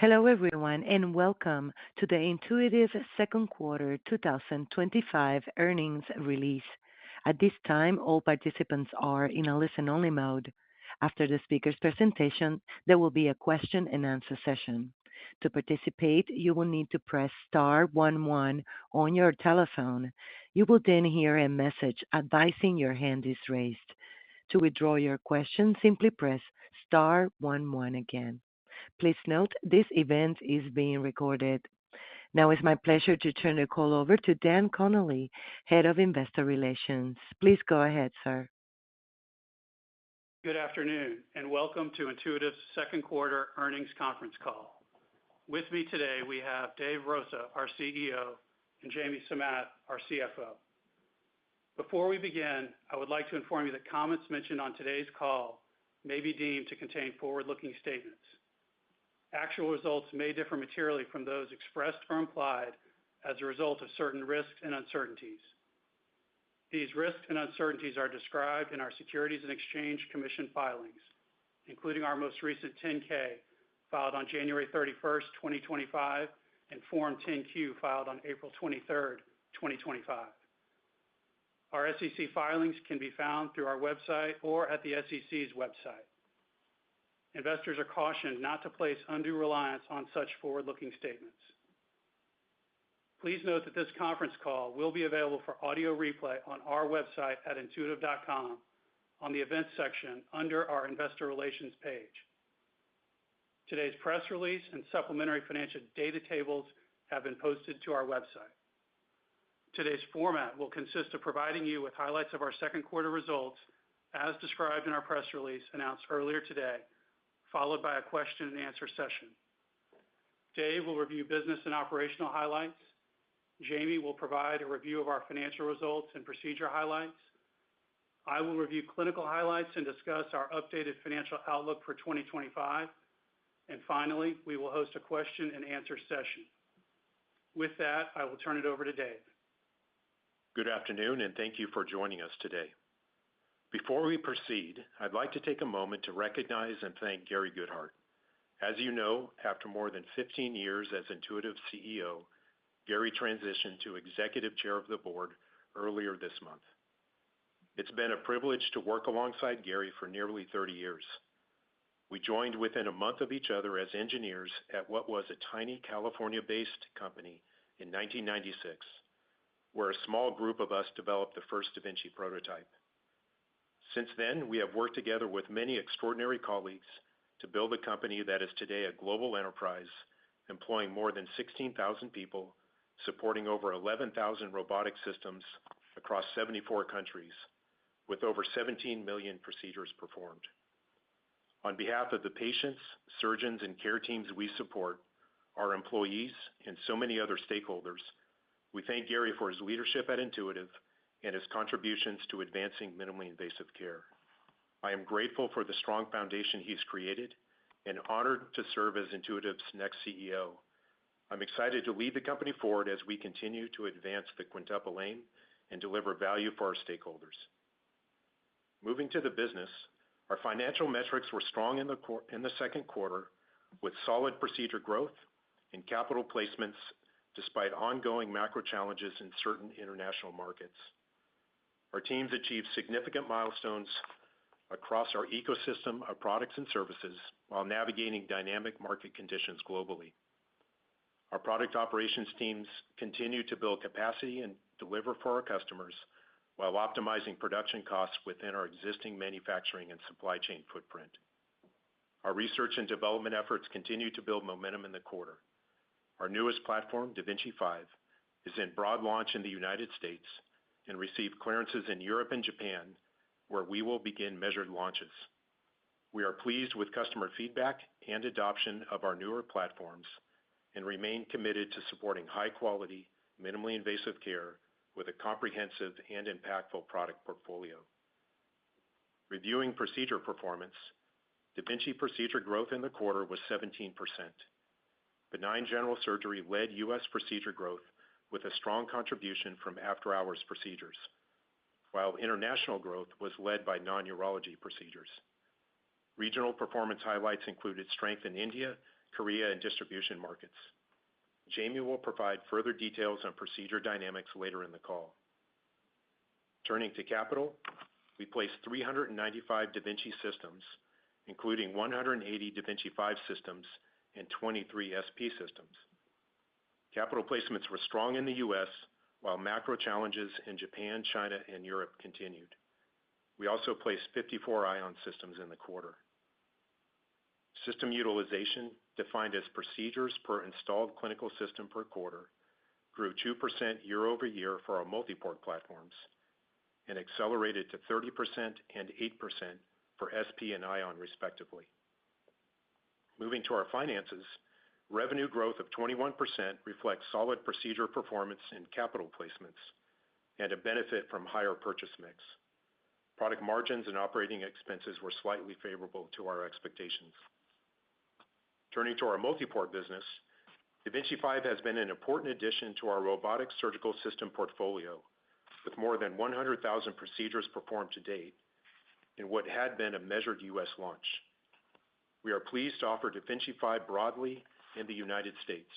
Hello, everyone, and welcome to the Intuitive Second Quarter 2025 Earnings Release. At this time, all participants are in a listen-only mode. After the speaker's presentation, there will be a question-and-answer session. To participate, you will need to press star 11 on your telephone. You will then hear a message advising your hand is raised. To withdraw your question, simply press star 11 again. Please note this event is being recorded. Now it's my pleasure to turn the call over to Dan Connolly, Head of Investor Relations. Please go ahead, sir. Good afternoon, and welcome to Intuitive's Second Quarter Earnings Conference Call. With me today, we have Dave Rosa, our CEO, and Jamie Samath, our CFO. Before we begin, I would like to inform you that comments mentioned on today's call may be deemed to contain forward-looking statements. Actual results may differ materially from those expressed or implied as a result of certain risks and uncertainties. These risks and uncertainties are described in our Securities and Exchange Commission filings, including our most recent 10-K filed on January 31st, 2025, and Form 10-Q filed on April 23rd, 2025. Our SEC filings can be found through our website or at the SEC's website. Investors are cautioned not to place undue reliance on such forward-looking statements. Please note that this conference call will be available for audio replay on our website at intuitive.com on the events section under our Investor Relations page. Today's press release and supplementary financial data tables have been posted to our website. Today's format will consist of providing you with highlights of our second quarter results as described in our press release announced earlier today, followed by a question-and-answer session. Dave will review business and operational highlights. Jamie will provide a review of our financial results and procedure highlights. I will review clinical highlights and discuss our updated financial outlook for 2025. And finally, we will host a question-and-answer session. With that, I will turn it over to Dave. Good afternoon, and thank you for joining us today. Before we proceed, I'd like to take a moment to recognize and thank Gary Goodhart. As you know, after more than 15 years as Intuitive's CEO, Gary transitioned to Executive Chair of the Board earlier this month. It's been a privilege to work alongside Gary for nearly 30 years. We joined within a month of each other as engineers at what was a tiny California-based company in 1996, where a small group of us developed the first Da Vinci prototype. Since then, we have worked together with many extraordinary colleagues to build a company that is today a global enterprise, employing more than 16,000 people, supporting over 11,000 robotic systems across 74 countries, with over 17 million procedures performed. On behalf of the patients, surgeons, and care teams we support, our employees, and so many other stakeholders, we thank Gary for his leadership at Intuitive and his contributions to advancing minimally invasive care. I am grateful for the strong foundation he's created and honored to serve as Intuitive's next CEO. I'm excited to lead the company forward as we continue to advance the quintuple aim and deliver value for our stakeholders. Moving to the business, our financial metrics were strong in the second quarter, with solid procedure growth and capital placements despite ongoing macro challenges in certain international markets. Our teams achieved significant milestones across our ecosystem of products and services while navigating dynamic market conditions globally. Our product operations teams continue to build capacity and deliver for our customers while optimizing production costs within our existing manufacturing and supply chain footprint. Our research and development efforts continue to build momentum in the quarter. Our newest platform, Da Vinci 5, is in broad launch in the United States and received clearances in Europe and Japan, where we will begin measured launches. We are pleased with customer feedback and adoption of our newer platforms and remain committed to supporting high-quality, minimally invasive care with a comprehensive and impactful product portfolio. Reviewing procedure performance, Da Vinci procedure growth in the quarter was 17%. Benign general surgery led U.S. procedure growth with a strong contribution from after-hours procedures, while international growth was led by non-urology procedures. Regional performance highlights included strength in India Korea, and distribution markets. Jamie will provide further details on procedure dynamics later in the call. Turning to capital, we placed 395 da Vinci systems, including 180 da Vinci 5 systems and 23 SP systems. Capital placements were strong in the U.S., while macro challenges in Japan, China, and Europe continued. We also placed 54 Ion systems in the quarter. System utilization, defined as procedures per installed clinical system per quarter, grew 2% year-over-year for our multi-port platforms and accelerated to 30% and 8% for SP and Ion, respectively. Moving to our finances, revenue growth of 21% reflects solid procedure performance and capital placements and a benefit from higher purchase mix. Product margins and operating expenses were slightly favorable to our expectations. Turning to our multi-port business, da Vinci 5 has been an important addition to our robotic surgical system portfolio, with more than 100,000 procedures performed to date in what had been a measured U.S. launch. We are pleased to offer da Vinci 5 broadly in the United States.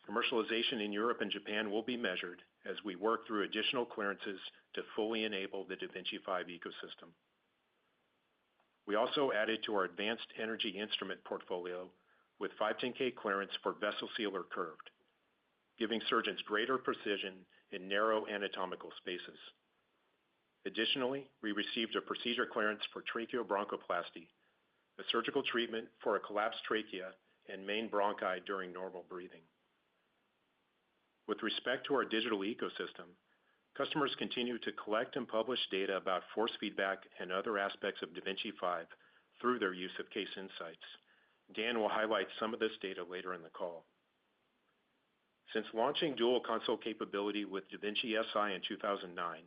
Commercialization in Europe and Japan will be measured as we work through additional clearances to fully enable the da Vinci 5 ecosystem. We also added to our advanced energy instrument portfolio with 510(k) clearance for vessel sealer curved, giving surgeons greater precision in narrow anatomical spaces. Additionally, we received a procedure clearance for tracheobronchoplasty, a surgical treatment for a collapsed trachea and main bronchi during normal breathing. With respect to our digital ecosystem, customers continue to collect and publish data about force feedback and other aspects of da Vinci 5 through their use of Case Insights. Dan will highlight some of this data later in the call. Since launching dual console capability with da Vinci Si in 2009,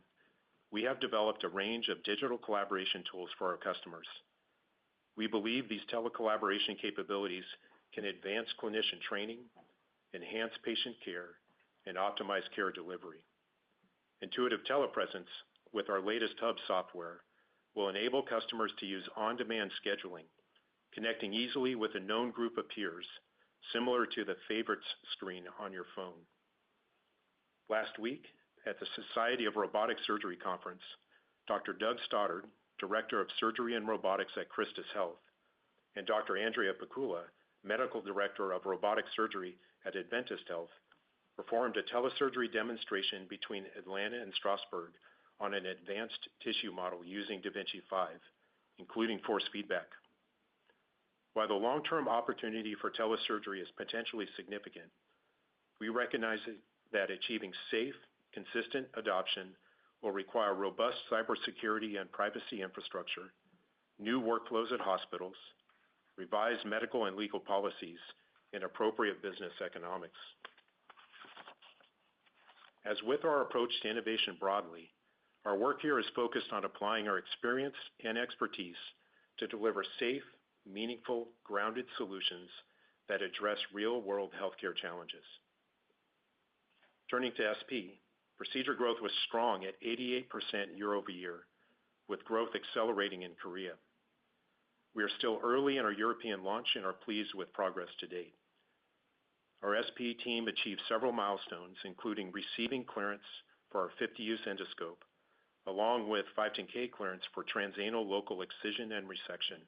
we have developed a range of digital collaboration tools for our customers. We believe these telecollaboration capabilities can advance clinician training, enhance patient care, and optimize care delivery. Intuitive Telepresence, with our latest hub software, will enable customers to use on-demand scheduling, connecting easily with a known group of peers, similar to the favorites screen on your phone. Last week, at the Society of Robotic Surgery Conference, Dr. Doug Stoddard, Director of Surgery and Robotics at Christus Health, and Dr. Andrea Picula, Medical Director of Robotic Surgery at Adventist Health, performed a telesurgery demonstration between Atlanta and Strasbourg on an advanced tissue model using da Vinci 5, including force feedback. While the long-term opportunity for telesurgery is potentially significant, we recognize that achieving safe, consistent adoption will require robust cybersecurity and privacy infrastructure, new workflows at hospitals, revised medical and legal policies, and appropriate business economics. As with our approach to innovation broadly, our work here is focused on applying our experience and expertise to deliver safe, meaningful, grounded solutions that address real-world healthcare challenges. Turning to SP, procedure growth was strong at 88% year-over-year, with growth accelerating in Korea. We are still early in our European launch and are pleased with progress to date. Our SP team achieved several milestones, including receiving clearance for our 50-use endoscope, along with 510(k) clearance for transanal local excision and resection,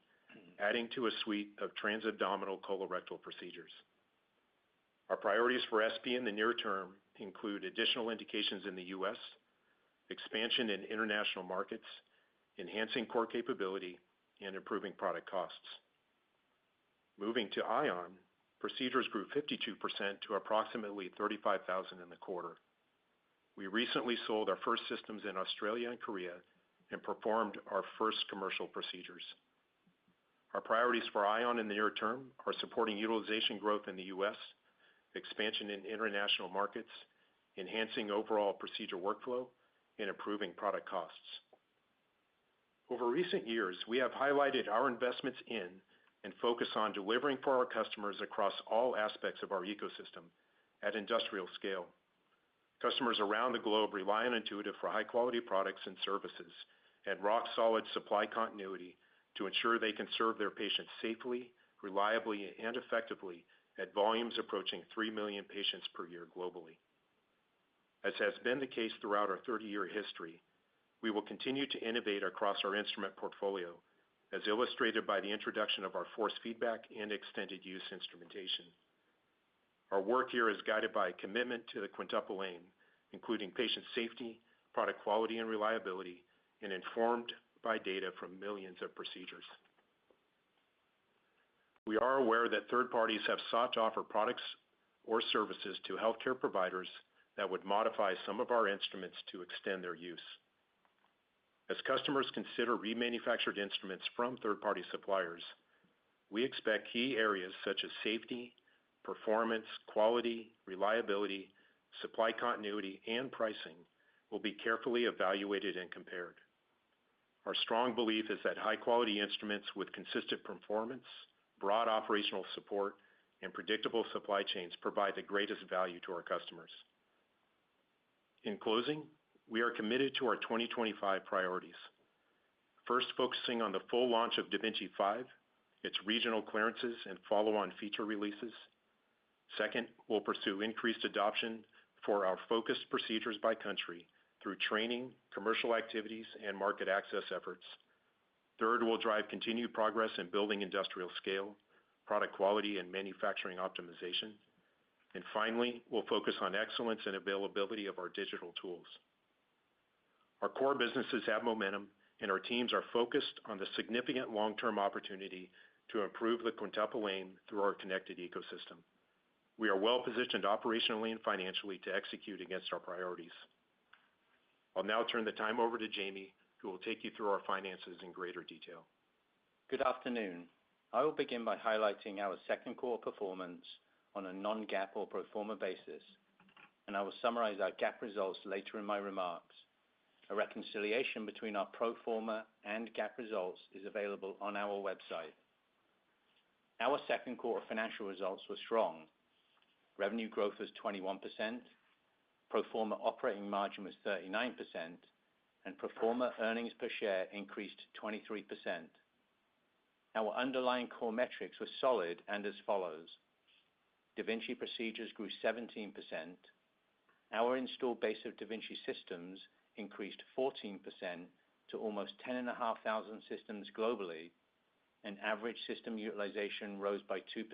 adding to a suite of transabdominal colorectal procedures. Our priorities for SP in the near term include additional indications in the U.S., expansion in international markets, enhancing core capability, and improving product costs. Moving to Ion, procedures grew 52% to approximately 35,000 in the quarter. We recently sold our first systems in Australia and Korea and performed our first commercial procedures. Our priorities for Ion in the near term are supporting utilization growth in the U.S., expansion in international markets, enhancing overall procedure workflow, and improving product costs. Over recent years, we have highlighted our investments in and focus on delivering for our customers across all aspects of our ecosystem at industrial scale. Customers around the globe rely on Intuitive for high-quality products and services and rock-solid supply continuity to ensure they can serve their patients safely, reliably, and effectively at volumes approaching 3 million patients per year globally. As has been the case throughout our 30-year history, we will continue to innovate across our instrument portfolio, as illustrated by the introduction of our force feedback and extended use instrumentation. Our work here is guided by a commitment to the quintuple aim, including patient safety, product quality and reliability, and informed by data from millions of procedures. We are aware that third parties have sought to offer products or services to healthcare providers that would modify some of our instruments to extend their use. As customers consider remanufactured instruments from third-party suppliers, we expect key areas such as safety, performance, quality, reliability, supply continuity, and pricing will be carefully evaluated and compared. Our strong belief is that high-quality instruments with consistent performance, broad operational support, and predictable supply chains provide the greatest value to our customers. In closing, we are committed to our 2025 priorities. First, focusing on the full launch of da Vinci 5, its regional clearances and follow-on feature releases. Second, we'll pursue increased adoption for our focused procedures by country through training, commercial activities, and market access efforts. Third, we'll drive continued progress in building industrial scale, product quality, and manufacturing optimization. And finally, we'll focus on excellence and availability of our digital tools. Our core businesses have momentum, and our teams are focused on the significant long-term opportunity to improve the quintuple aim through our connected ecosystem. We are well-positioned operationally and financially to execute against our priorities. I'll now turn the time over to Jamie, who will take you through our finances in greater detail. Good afternoon. I will begin by highlighting our second quarter performance on a non-GAAP or pro forma basis, and I will summarize our GAAP results later in my remarks. A reconciliation between our pro forma and GAAP results is available on our website. Our second quarter financial results were strong. Revenue growth was 21%, pro forma operating margin was 39%, and pro forma earnings per share increased 23%. Our underlying core metrics were solid and as follows. Da Vinci procedures grew 17%. Our installed base of Da Vinci systems increased 14% to almost 10,500 systems globally, and average system utilization rose by 2%.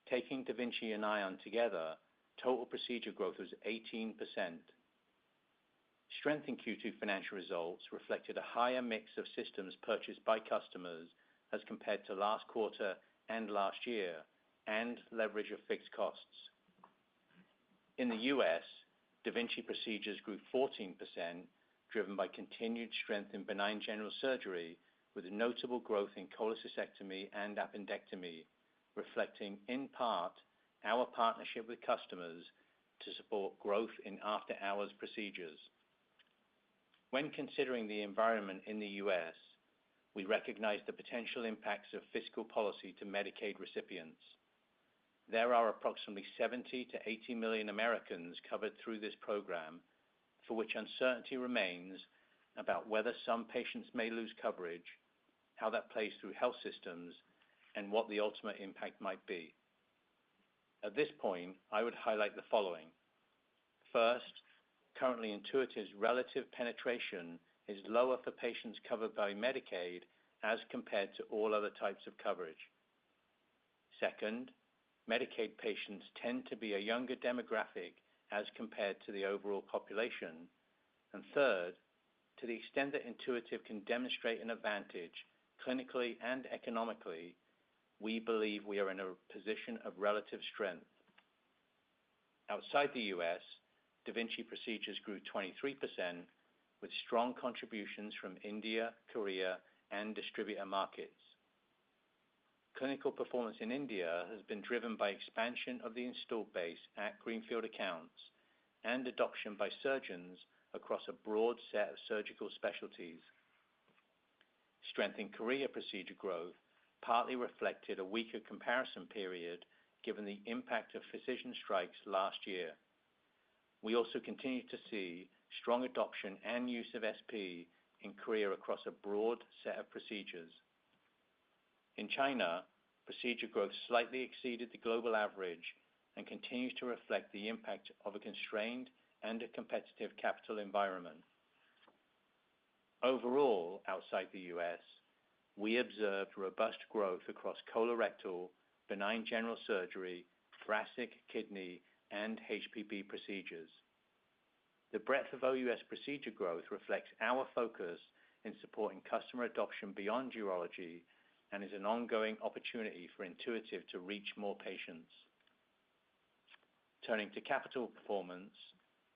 Taking Da Vinci and Ion together, total procedure growth was 18%. Strength in Q2 financial results reflected a higher mix of systems purchased by customers as compared to last quarter and last year, and leverage of fixed costs. In the US, Da Vinci procedures grew 14%, driven by continued strength in benign general surgery, with notable growth in cholecystectomy and appendectomy, reflecting in part our partnership with customers to support growth in after-hours procedures. When considering the environment in the US, we recognize the potential impacts of fiscal policy to Medicaid recipients. There are approximately 70 to 80 million Americans covered through this program, for which uncertainty remains about whether some patients may lose coverage, how that plays through health systems, and what the ultimate impact might be. At this point, I would highlight the following. First, currently Intuitive's relative penetration is lower for patients covered by Medicaid as compared to all other types of coverage. Second, Medicaid patients tend to be a younger demographic as compared to the overall population. And third, to the extent that Intuitive can demonstrate an advantage clinically and economically, we believe we are in a position of relative strength. Outside the US, Da Vinci procedures grew 23%, with strong contributions from India, Korea, and distributor markets. Clinical performance in India has been driven by expansion of the installed base at greenfield accounts and adoption by surgeons across a broad set of surgical specialties. Strength in Korea procedure growth partly reflected a weaker comparison period given the impact of physician strikes last year. We also continue to see strong adoption and use of SP in Korea across a broad set of procedures. In China, procedure growth slightly exceeded the global average and continues to reflect the impact of a constrained and a competitive capital environment. Overall, outside the U.S., we observed robust growth across colorectal, benign general surgery, thoracic, kidney, and HPB procedures. The breadth of OUS procedure growth reflects our focus in supporting customer adoption beyond urology and is an ongoing opportunity for Intuitive to reach more patients. Turning to capital performance,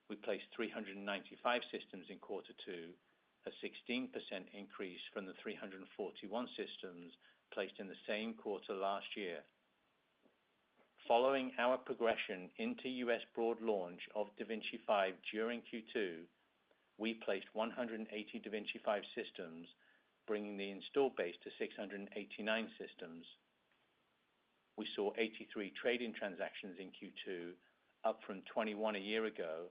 we placed 395 systems in quarter two, a 16% increase from the 341 systems placed in the same quarter last year. Following our progression into U.S. broad launch of da Vinci 5 during Q2, we placed 180 da Vinci 5 systems, bringing the installed base to 689 systems. We saw 83 trade-in transactions in Q2, up from 21 a year ago,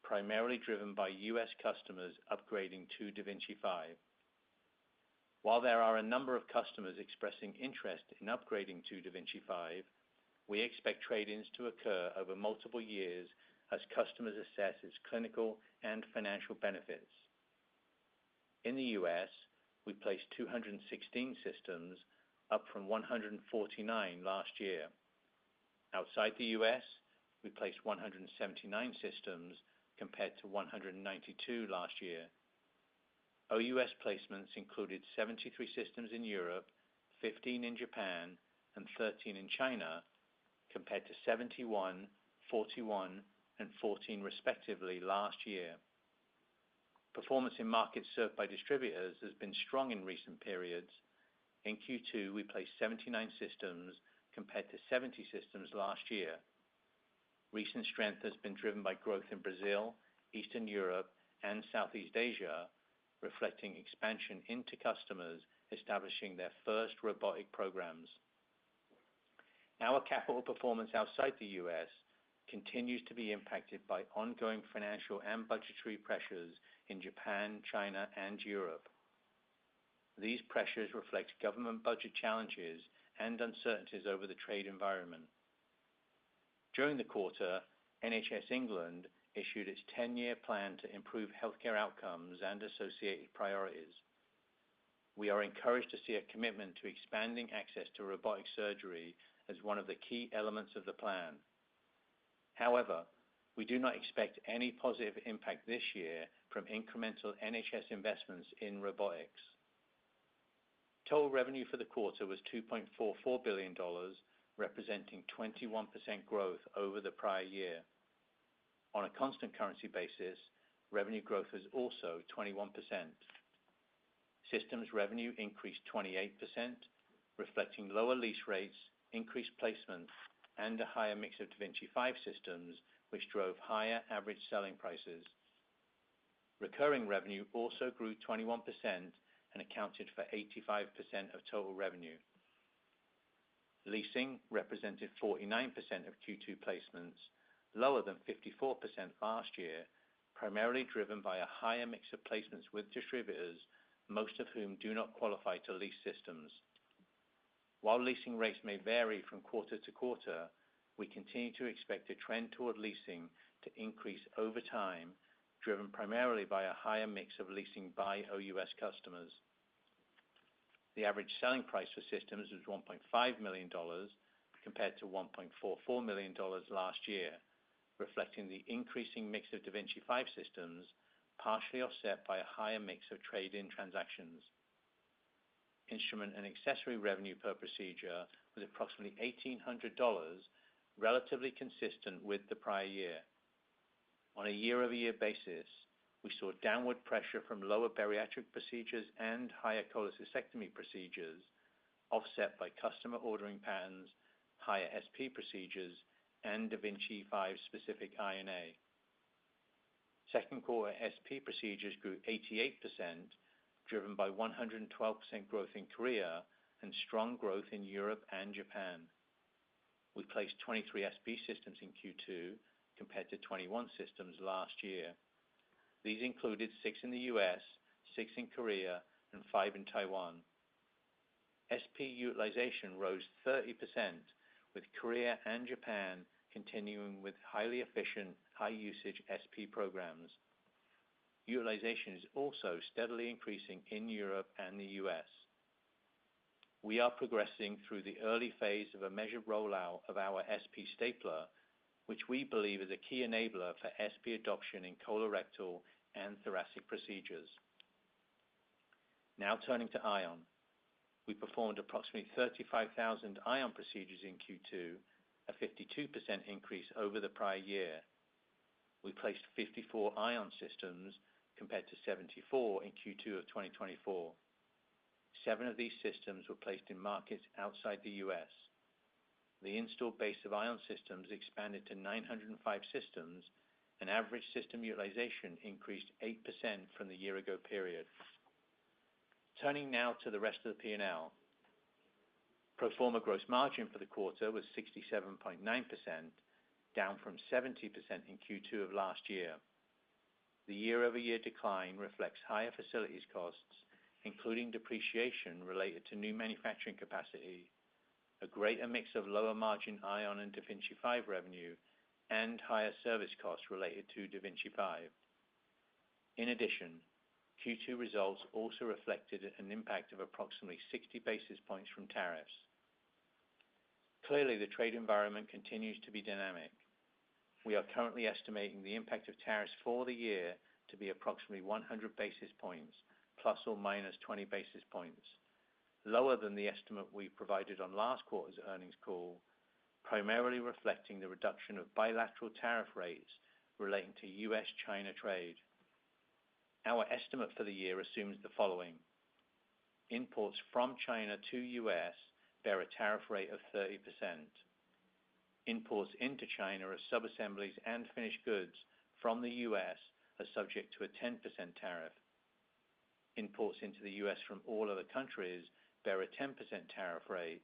primarily driven by U.S. customers upgrading to da Vinci 5. While there are a number of customers expressing interest in upgrading to da Vinci 5, we expect trade-ins to occur over multiple years as customers assess its clinical and financial benefits. In the U.S., we placed 216 systems, up from 149 last year. Outside the U.S., we placed 179 systems compared to 192 last year. OUS placements included 73 systems in Europe, 15 in Japan, and 13 in China, compared to 71, 41, and 14 respectively last year. Performance in markets served by distributors has been strong in recent periods. In Q2, we placed 79 systems compared to 70 systems last year. Recent strength has been driven by growth in Brazil, Eastern Europe, and Southeast Asia, reflecting expansion into customers establishing their first robotic programs. Our capital performance outside the U.S. continues to be impacted by ongoing financial and budgetary pressures in Japan, China, and Europe. These pressures reflect government budget challenges and uncertainties over the trade environment. During the quarter, NHS England issued its 10-year plan to improve healthcare outcomes and associated priorities. We are encouraged to see a commitment to expanding access to robotic surgery as one of the key elements of the plan. However, we do not expect any positive impact this year from incremental NHS investments in robotics. Total revenue for the quarter was $2.44 billion, representing 21% growth over the prior year. On a constant currency basis, revenue growth was also 21%. Systems revenue increased 28%, reflecting lower lease rates, increased placements, and a higher mix of da Vinci 5 systems, which drove higher average selling prices. Recurring revenue also grew 21% and accounted for 85% of total revenue. Leasing represented 49% of Q2 placements, lower than 54% last year, primarily driven by a higher mix of placements with distributors, most of whom do not qualify to lease systems. While leasing rates may vary from quarter to quarter, we continue to expect a trend toward leasing to increase over time, driven primarily by a higher mix of leasing by OUS customers. The average selling price for systems was $1.5 million compared to $1.44 million last year, reflecting the increasing mix of da Vinci 5 systems, partially offset by a higher mix of trade-in transactions. Instrument and accessory revenue per procedure was approximately $1,800, relatively consistent with the prior year. On a year-over-year basis, we saw downward pressure from lower bariatric procedures and higher cholecystectomy procedures, offset by customer ordering patterns, higher SP procedures, and da Vinci 5 specific INA. Second quarter SP procedures grew 88%, driven by 112% growth in Korea and strong growth in Europe and Japan. We placed 23 SP systems in Q2 compared to 21 systems last year. These included 6 in the US, 6 in Korea, and 5 in Taiwan. SP utilization rose 30%, with Korea and Japan continuing with highly efficient, high-usage SP programs. Utilization is also steadily increasing in Europe and the US. We are progressing through the early phase of a measured rollout of our SP stapler, which we believe is a key enabler for SP adoption in colorectal and thoracic procedures. Now turning to Ion. We performed approximately 35,000 Ion procedures in Q2, a 52% increase over the prior year. We placed 54 Ion systems compared to 74 in Q2 of 2024. 7 of these systems were placed in markets outside the US. The installed base of Ion systems expanded to 905 systems, and average system utilization increased 8% from the year-ago period. Turning now to the rest of the P&L. Pro forma gross margin for the quarter was 67.9%, down from 70% in Q2 of last year. The year-over-year decline reflects higher facilities costs, including depreciation related to new manufacturing capacity, a greater mix of lower-margin Ion and da Vinci 5 revenue, and higher service costs related to da Vinci 5. In addition, Q2 results also reflected an impact of approximately 60 basis points from tariffs. Clearly, the trade environment continues to be dynamic. We are currently estimating the impact of tariffs for the year to be approximately 100 basis points, plus or minus 20 basis points, lower than the estimate we provided on last quarter's earnings call, primarily reflecting the reduction of bilateral tariff rates relating to US-China trade. Our estimate for the year assumes the following: imports from China to US bear a tariff rate of 30%. Imports into China of subassemblies and finished goods from the US are subject to a 10% tariff. Imports into the US from all other countries bear a 10% tariff rate,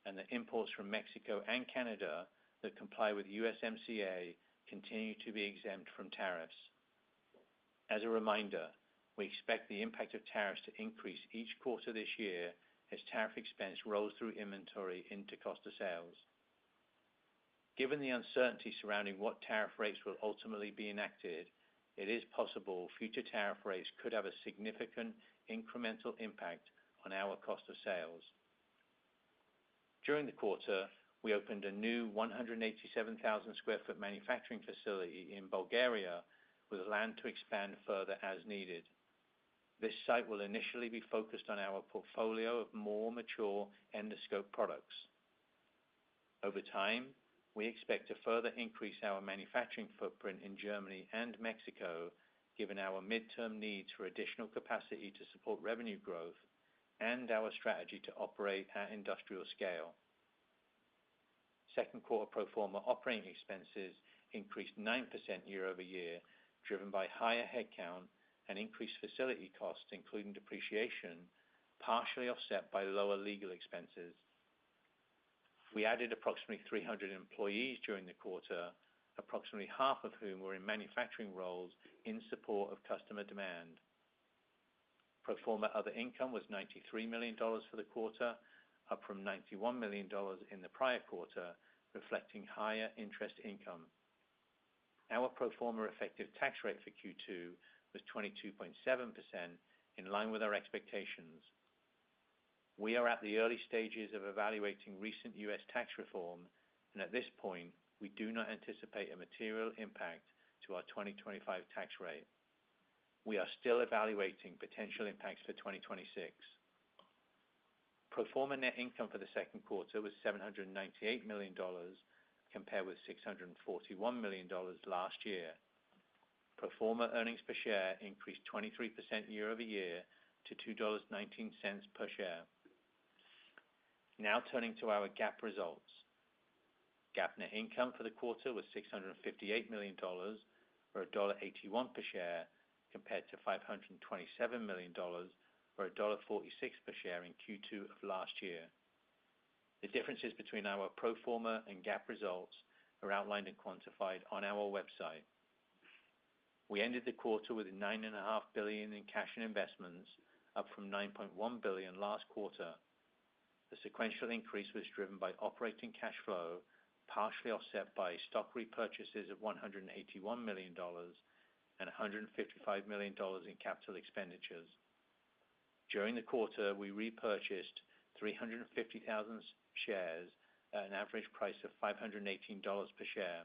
and the imports from Mexico and Canada that comply with USMCA continue to be exempt from tariffs. As a reminder, we expect the impact of tariffs to increase each quarter this year as tariff expense rolls through inventory into cost of sales. Given the uncertainty surrounding what tariff rates will ultimately be enacted, it is possible future tariff rates could have a significant incremental impact on our cost of sales. During the quarter, we opened a new 187,000 square foot manufacturing facility in Bulgaria with land to expand further as needed. This site will initially be focused on our portfolio of more mature endoscope products. Over time, we expect to further increase our manufacturing footprint in Germany and Mexico, given our midterm needs for additional capacity to support revenue growth and our strategy to operate at industrial scale. Second quarter pro forma operating expenses increased 9% year-over-year, driven by higher headcount and increased facility costs, including depreciation, partially offset by lower legal expenses. We added approximately 300 employees during the quarter, approximately half of whom were in manufacturing roles in support of customer demand. Pro forma other income was $93 million for the quarter, up from $91 million in the prior quarter, reflecting higher interest income. Our pro forma effective tax rate for Q2 was 22.7%, in line with our expectations. We are at the early stages of evaluating recent U.S. tax reform, and at this point, we do not anticipate a material impact to our 2025 tax rate. We are still evaluating potential impacts for 2026. Pro forma net income for the second quarter was $798 million, compared with $641 million last year. Pro forma earnings per share increased 23% year-over-year to $2.19 per share. Now turning to our GAAP results. GAAP net income for the quarter was $658 million, or $1.81 per share, compared to $527 million, or $1.46 per share in Q2 of last year. The differences between our pro forma and GAAP results are outlined and quantified on our website. We ended the quarter with $9.5 billion in cash and investments, up from $9.1 billion last quarter. The sequential increase was driven by operating cash flow, partially offset by stock repurchases of $181 million and $155 million in capital expenditures. During the quarter, we repurchased 350,000 shares at an average price of $518 per share.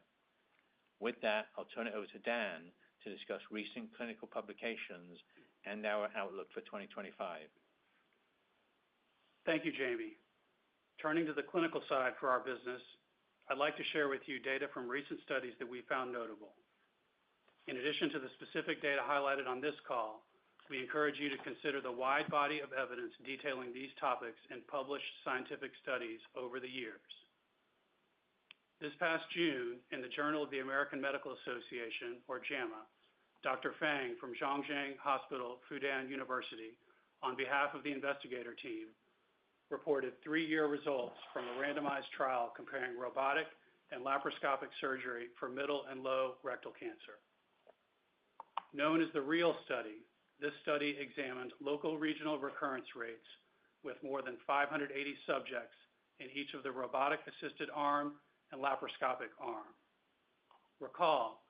With that, I'll turn it over to Dan to discuss recent clinical publications and our outlook for 2025. Thank you, Jamie. Turning to the clinical side for our business, I'd like to share with you data from recent studies that we found notable. In addition to the specific data highlighted on this call, we encourage you to consider the wide body of evidence detailing these topics in published scientific studies over the years. This past June, in the Journal of the American Medical Association, or JAMA, Dr. Fang from Zhongjiang Hospital, Fudan University, on behalf of the investigator team, reported 3-year results from a randomized trial comparing robotic and laparoscopic surgery for middle and low rectal cancer. Known as the REAL study, this study examined local regional recurrence rates with more than 580 subjects in each of the robotic-assisted arm and laparoscopic arm. Recall,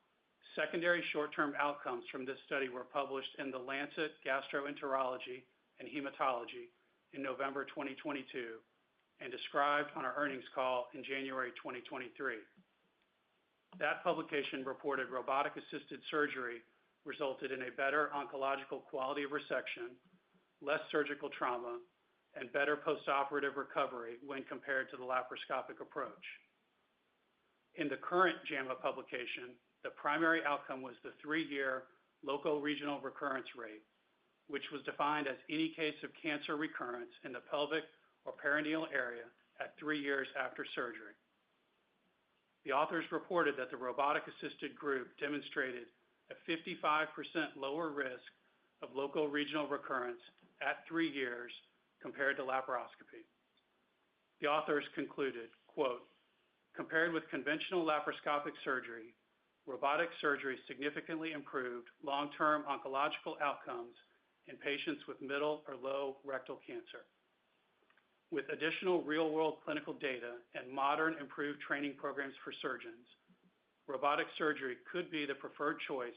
secondary short-term outcomes from this study were published in The Lancet Gastroenterology and Hematology in November 2022 and described on our earnings call in January 2023. That publication reported robotic-assisted surgery resulted in a better oncological quality of resection, less surgical trauma, and better postoperative recovery when compared to the laparoscopic approach. In the current JAMA publication, the primary outcome was the 3-year local regional recurrence rate, which was defined as any case of cancer recurrence in the pelvic or perineal area at 3 years after surgery. The authors reported that the robotic-assisted group demonstrated a 55% lower risk of local regional recurrence at 3 years compared to laparoscopy. The authors concluded, quote, "Compared with conventional laparoscopic surgery, robotic surgery significantly improved long-term oncological outcomes in patients with middle or low rectal cancer. With additional real-world clinical data and modern improved training programs for surgeons, robotic surgery could be the preferred choice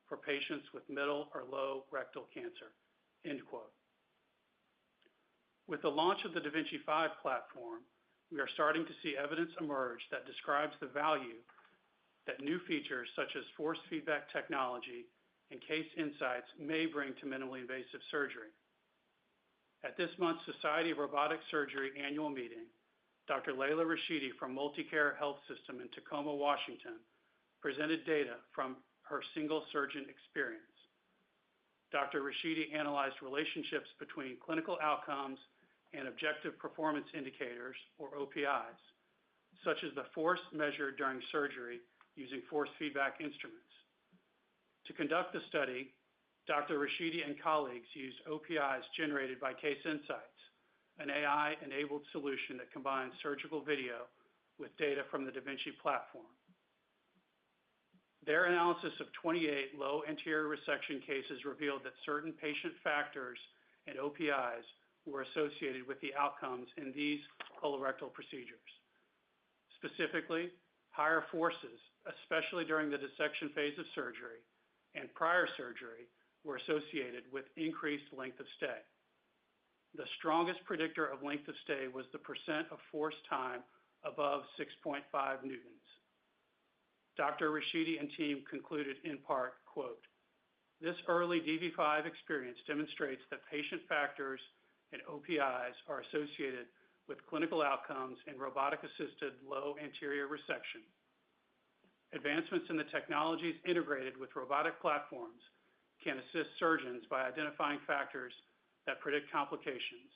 for patients with middle or low rectal cancer," end quote. With the launch of the da Vinci 5 platform, we are starting to see evidence emerge that describes the value that new features such as force feedback technology and case insights may bring to minimally invasive surgery. At this month's Society of Robotic Surgery annual meeting, Dr. Leila Rashidi from Multicare Health System in Tacoma, Washington, presented data from her single surgeon experience. Dr. Rashidi analyzed relationships between clinical outcomes and objective performance indicators, or OPIs, such as the force measured during surgery using force feedback instruments. To conduct the study, Dr. Rashidi and colleagues used OPIs generated by Case Insights, an AI-enabled solution that combines surgical video with data from the da Vinci platform. Their analysis of 28 low anterior resection cases revealed that certain patient factors and OPIs were associated with the outcomes in these colorectal procedures. Specifically, higher forces, especially during the dissection phase of surgery and prior surgery, were associated with increased length of stay. The strongest predictor of length of stay was the percent of force time above 6.5 newtons. Dr. Rashidi and team concluded in part, quote, "This early DV5 experience demonstrates that patient factors and OPIs are associated with clinical outcomes in robotic-assisted low anterior resection. Advancements in the technologies integrated with robotic platforms can assist surgeons by identifying factors that predict complications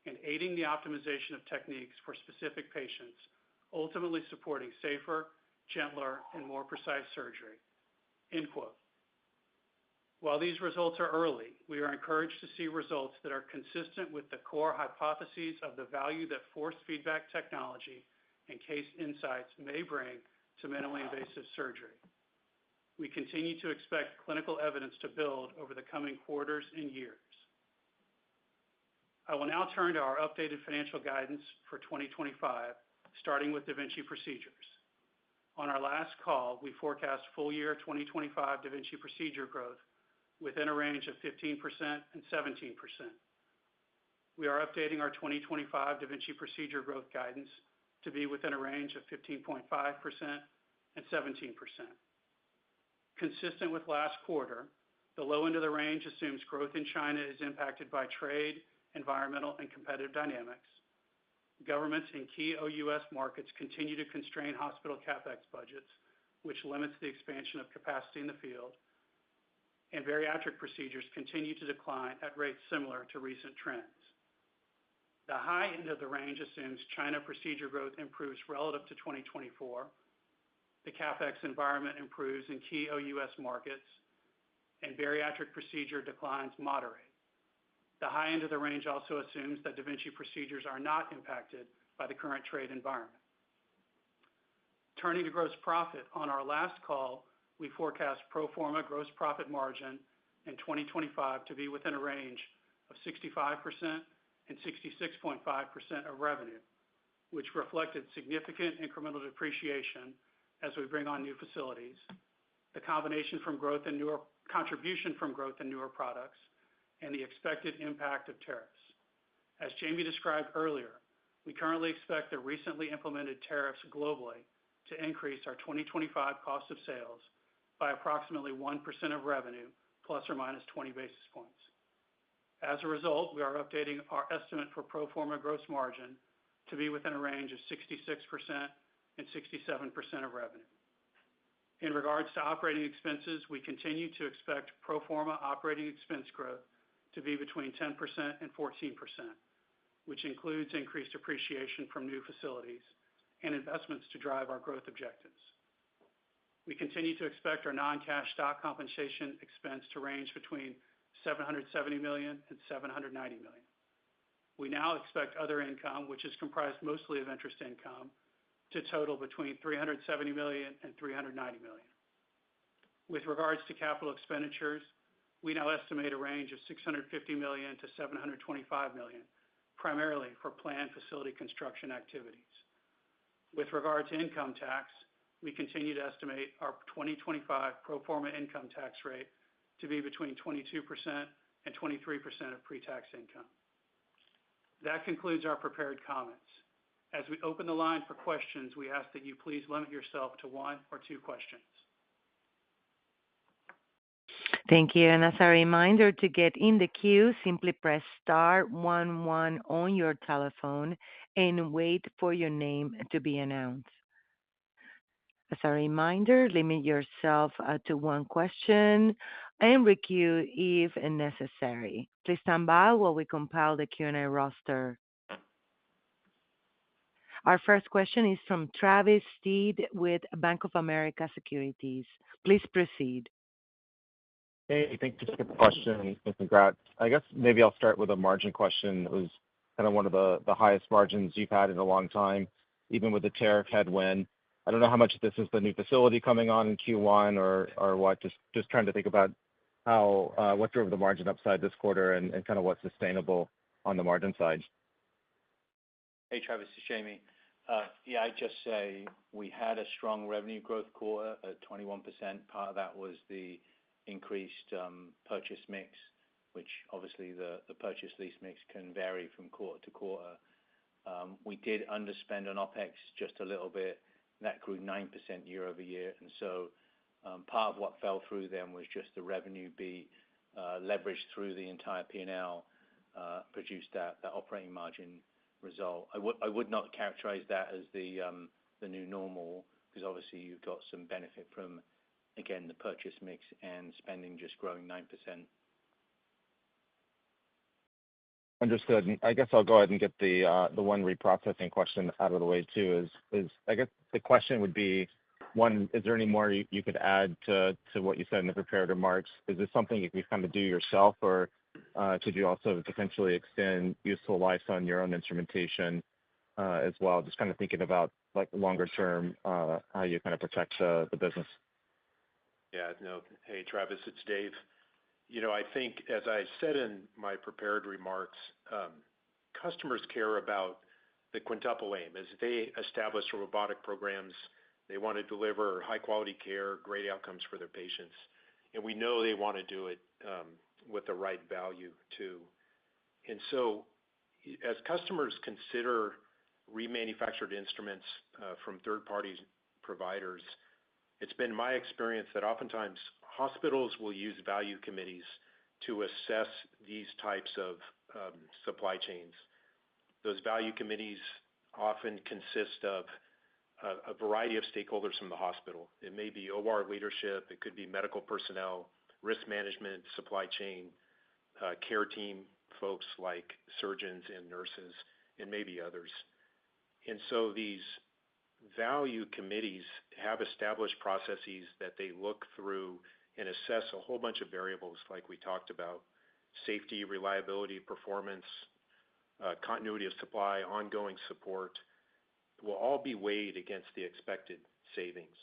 and aiding the optimization of techniques for specific patients, ultimately supporting safer, gentler, and more precise surgery," end quote. While these results are early, we are encouraged to see results that are consistent with the core hypotheses of the value that force feedback technology and Case Insights may bring to minimally invasive surgery. We continue to expect clinical evidence to build over the coming quarters and years. I will now turn to our updated financial guidance for 2025, starting with da Vinci procedures. On our last call, we forecast full year 2025 da Vinci procedure growth within a range of 15% and 17%. We are updating our 2025 da Vinci procedure growth guidance to be within a range of 15.5% and 17%. Consistent with last quarter, the low end of the range assumes growth in China is impacted by trade, environmental, and competitive dynamics. Governments in key OUS markets continue to constrain hospital CapEx budgets, which limits the expansion of capacity in the field, and bariatric procedures continue to decline at rates similar to recent trends. The high end of the range assumes China procedure growth improves relative to 2024, the CapEx environment improves in key OUS markets, and bariatric procedure declines moderate. The high end of the range also assumes that da Vinci procedures are not impacted by the current trade environment. Turning to gross profit, on our last call, we forecast pro forma gross profit margin in 2025 to be within a range of 65% and 66.5% of revenue, which reflected significant incremental depreciation as we bring on new facilities, the combination from growth and contribution from growth in newer products, and the expected impact of tariffs. As Jamie described earlier, we currently expect the recently implemented tariffs globally to increase our 2025 cost of sales by approximately 1% of revenue, plus or minus 20 basis points. As a result, we are updating our estimate for pro forma gross margin to be within a range of 66% and 67% of revenue. In regards to operating expenses, we continue to expect pro forma operating expense growth to be between 10% and 14%, which includes increased depreciation from new facilities and investments to drive our growth objectives. We continue to expect our non-cash stock compensation expense to range between $770 million and $790 million. We now expect other income, which is comprised mostly of interest income, to total between $370 million and $390 million. With regards to capital expenditures, we now estimate a range of $650 million to $725 million, primarily for planned facility construction activities. With regard to income tax, we continue to estimate our 2025 pro forma income tax rate to be between 22% and 23% of pre-tax income. That concludes our prepared comments. As we open the line for questions, we ask that you please limit yourself to one or two questions. Thank you. And as a reminder, to get in the queue, simply press star 11 on your telephone and wait for your name to be announced. As a reminder, limit yourself to one question and requeue if necessary. Please stand by while we compile the Q&A roster. Our first question is from Travis Steed with Bank of America Securities. Please proceed. Hey, thanks for taking the question and congrats. I guess maybe I'll start with a margin question. It was kind of one of the highest margins you've had in a long time, even with the tariff headwind. I don't know how much of this is the new facility coming on in Q1 or what. Just trying to think about what drove the margin upside this quarter and kind of what's sustainable on the margin side. Hey, Travis, it's Jamie. Yeah, I'd just say we had a strong revenue growth quarter at 21%. Part of that was the increased purchase mix, which obviously the purchase lease mix can vary from quarter to quarter. We did underspend on OpEx just a little bit. That grew 9% year over year. And so part of what fell through then was just the revenue beat leveraged through the entire P&L, produced that operating margin result. I would not characterize that as the new normal because obviously you've got some benefit from, again, the purchase mix and spending just growing 9%. Understood. And I guess I'll go ahead and get the one reprocessing question out of the way too. Is I guess the question would be, one, is there any more you could add to what you said in the prepared remarks? Is this something you can kind of do yourself, or could you also potentially extend useful life on your own instrumentation as well? Just kind of thinking about like longer term, how you kind of protect the business. Yeah, no. Hey, Travis, it's Dave. I think, as I said in my prepared remarks, customers care about the quintuple aim. As they establish robotic programs, they want to deliver high-quality care, great outcomes for their patients, and we know they want to do it with the right value, too. And so as customers consider remanufactured instruments from third-party providers, it's been my experience that oftentimes hospitals will use value committees to assess these types of supply chains. Those value committees often consist of a variety of stakeholders from the hospital. It may be OR leadership, it could be medical personnel, risk management, supply chain, care team folks like surgeons and nurses, and maybe others. And so these value committees have established processes that they look through and assess a whole bunch of variables like we talked about: safety, reliability, performance, continuity of supply, ongoing support, will all be weighed against the expected savings.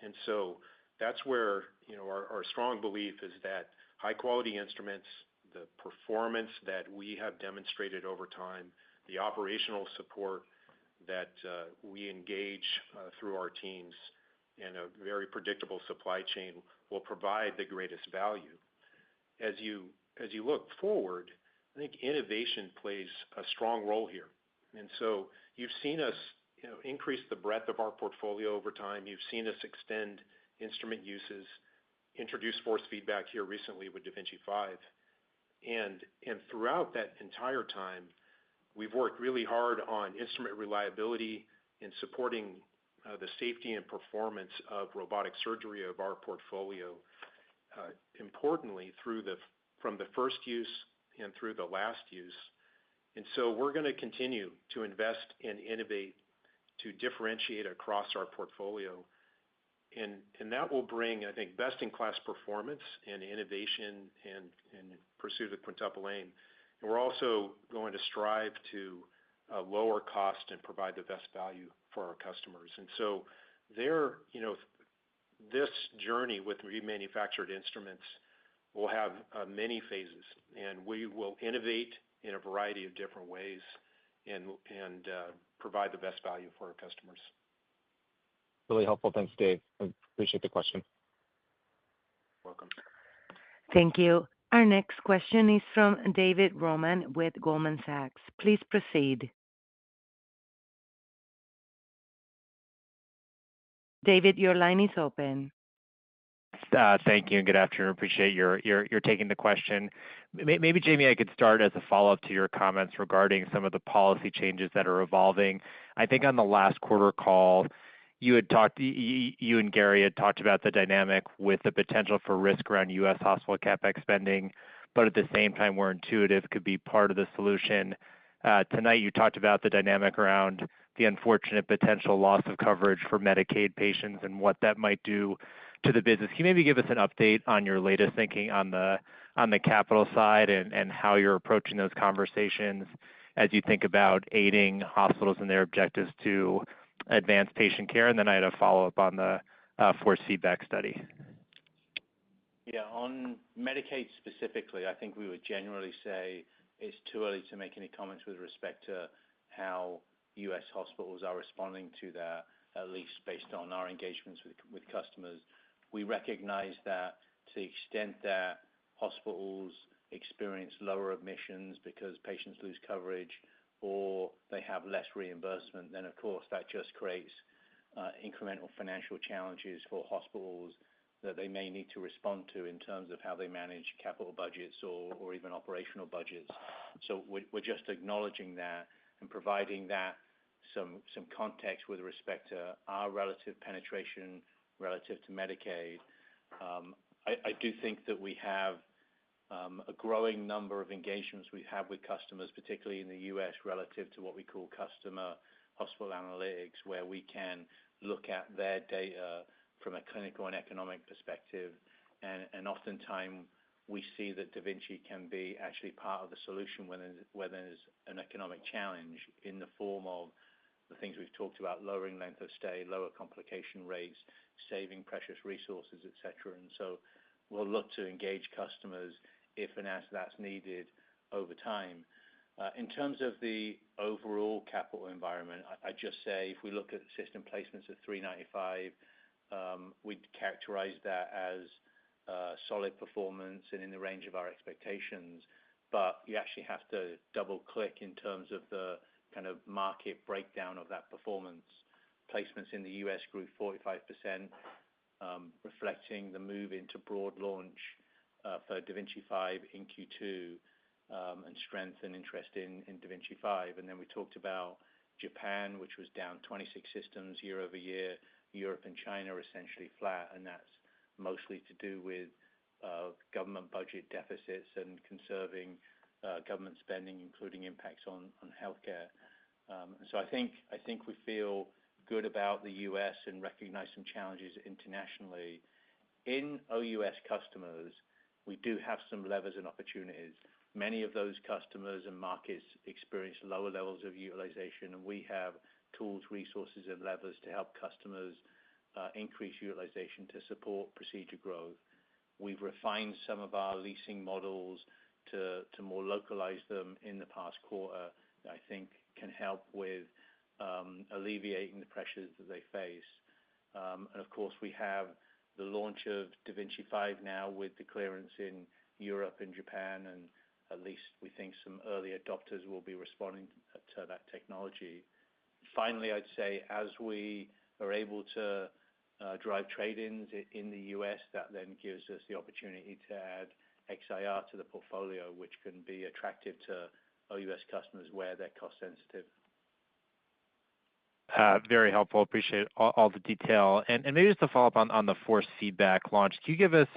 And so that's where, our strong belief is that high quality instruments, the performance that we have demonstrated over time, the operational support that we engage through our teams, and a very predictable supply chain will provide the greatest value. As you look forward, I think innovation plays a strong role here. And so you've seen us increase the breadth of our portfolio over time. You've seen us extend instrument uses, introduce force feedback here recently with da Vinci 5. And throughout that entire time, we've worked really hard on instrument reliability and supporting the safety and performance of robotic surgery of our portfolio, importantly, from the first use and through the last use. And so we're going to continue to invest and innovate to differentiate across our portfolio. And that will bring, I think, best-in-class performance and innovation and pursue the quintuple aim. And we're also going to strive to lower cost and provide the best value for our customers. And so this journey with remanufactured instruments will have many phases, and we will innovate in a variety of different ways and provide the best value for our customers. Really helpful. Thanks, Dave. I appreciate the question. Welcome. Thank you. Our next question is from David Roman with Goldman Sachs. Please proceed. David, your line is open. Thank you and good afternoon. Appreciate your taking the question. Maybe, Jamie, I could start as a follow-up to your comments regarding some of the policy changes that are evolving. I think on the last quarter call, you and Gary had talked about the dynamic with the potential for risk around U.S. hospital CapEx spending, but at the same time, where Intuitive could be part of the solution. Tonight, you talked about the dynamic around the unfortunate potential loss of coverage for Medicaid patients and what that might do to the business. Can you maybe give us an update on your latest thinking on the capital side and how you're approaching those conversations as you think about aiding hospitals in their objectives to advance patient care? And then I had a follow-up on the force feedback study. Yeah, on Medicaid specifically, I think we would generally say it's too early to make any comments with respect to how U.S. hospitals are responding to that, at least based on our engagements with customers. We recognize that to the extent that hospitals experience lower admissions because patients lose coverage or they have less reimbursement, then of course that just creates incremental financial challenges for hospitals that they may need to respond to in terms of how they manage capital budgets or even operational budgets. So we're just acknowledging that and providing that some context with respect to our relative penetration relative to Medicaid. I do think that we have a growing number of engagements we have with customers, particularly in the U.S., relative to what we call customer hospital analytics, where we can look at their data from a clinical and economic perspective. And oftentimes we see that da Vinci can be actually part of the solution when there's an economic challenge in the form of the things we've talked about: lowering length of stay, lower complication rates, saving precious resources, et cetera. And so we'll look to engage customers if and as that's needed over time. In terms of the overall capital environment, I just say if we look at system placements of 395, we'd characterize that as solid performance and in the range of our expectations. But you actually have to double-click in terms of the kind of market breakdown of that performance. Placements in the U.S. grew 45%, reflecting the move into broad launch for da Vinci 5 in Q2, and strength and interest in da Vinci 5. And then we talked about Japan, which was down 26 systems year over year. Europe and China are essentially flat, and that's mostly to do with government budget deficits and conserving government spending, including impacts on healthcare. So I think we feel good about the U.S. and recognize some challenges internationally. In OUS customers, we do have some levers and opportunities. Many of those customers and markets experience lower levels of utilization, and we have tools, resources, and levers to help customers increase utilization to support procedure growth. We've refined some of our leasing models to more localize them in the past quarter that I think can help with alleviating the pressures that they face. And of course, we have the launch of da Vinci 5 now with the clearance in Europe and Japan, and at least we think some early adopters will be responding to that technology. Finally, I'd say as we are able to drive trade-ins in the U.S., that then gives us the opportunity to add XIR to the portfolio, which can be attractive to OUS customers where they're cost sensitive. Very helpful. Appreciate all the detail. And maybe just to follow up on the force feedback launch, can you give us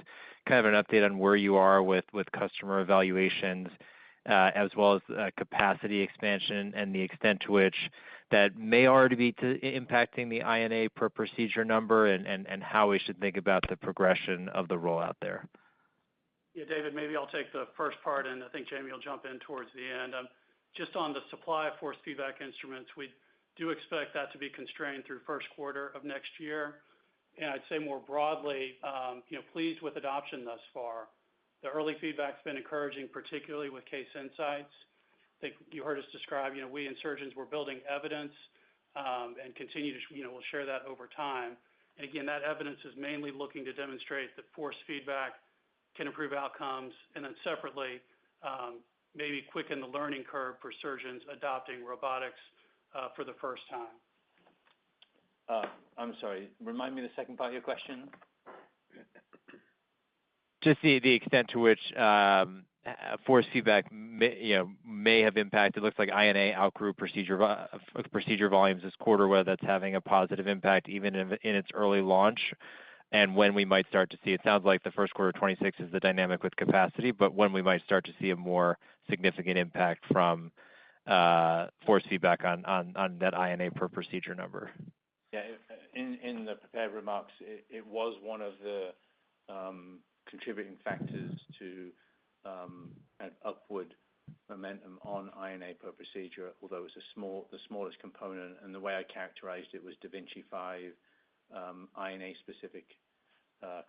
kind of an update on where you are with customer evaluations, as well as capacity expansion and the extent to which that may already be impacting the INA per procedure number, and how we should think about the progression of the rollout there? Yeah, David, maybe I'll take the first part, and I think Jamie will jump in towards the end. Just on the supply of force feedback instruments, we do expect that to be constrained through first quarter of next year. And I'd say more broadly, pleased with adoption thus far. The early feedback's been encouraging, particularly with case insights. I think you heard us describe, we and surgeons were building evidence, and continue to, we'll share that over time. And again, that evidence is mainly looking to demonstrate that force feedback can improve outcomes, and then separately, maybe quicken the learning curve for surgeons adopting robotics for the first time. I'm sorry, remind me the second part of your question. Just the extent to which force feedback may have impacted. It looks like INA outgrew procedure volumes this quarter, whether that's having a positive impact even in its early launch, and when we might start to see. It sounds like the first quarter of 26 is the dynamic with capacity, but when we might start to see a more significant impact from force feedback on that INA per procedure number. Yeah, in the prepared remarks, it was one of the contributing factors to an upward momentum on INA per procedure, although it's the smallest component. And the way I characterized it was da Vinci 5 INA specific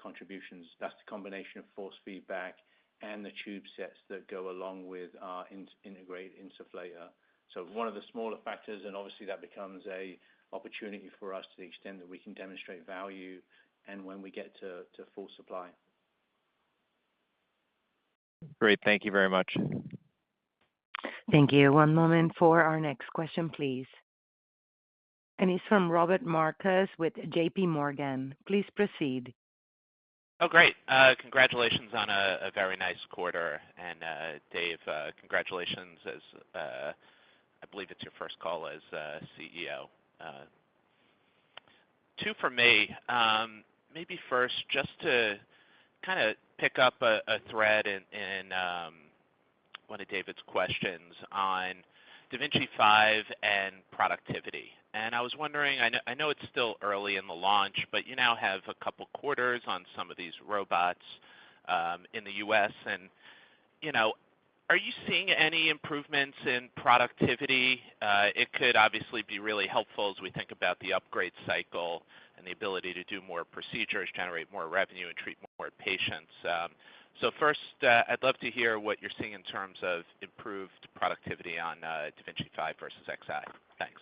contributions. That's the combination of force feedback and the tube sets that go along with our integrated insufflator. So one of the smaller factors, and obviously that becomes a opportunity for us to the extent that we can demonstrate value and when we get to full supply. Great. Thank you very much. Thank you. One moment for our next question, please. And it's from Robert Marcus with JP Morgan. Please proceed. Oh, great. Congratulations on a very nice quarter. And Dave, congratulations as I believe it's your first call as CEO. Two for me. Maybe first, just to kind of pick up a thread in one of David's questions on da Vinci 5 and productivity. And I was wondering, I know it's still early in the launch, but you now have a couple quarters on some of these robots in the U.S. And, are you seeing any improvements in productivity? It could obviously be really helpful as we think about the upgrade cycle. and the ability to do more procedures, generate more revenue, and treat more patients. So first, I'd love to hear what you're seeing in terms of improved productivity on da Vinci 5 versus Xi. Thanks.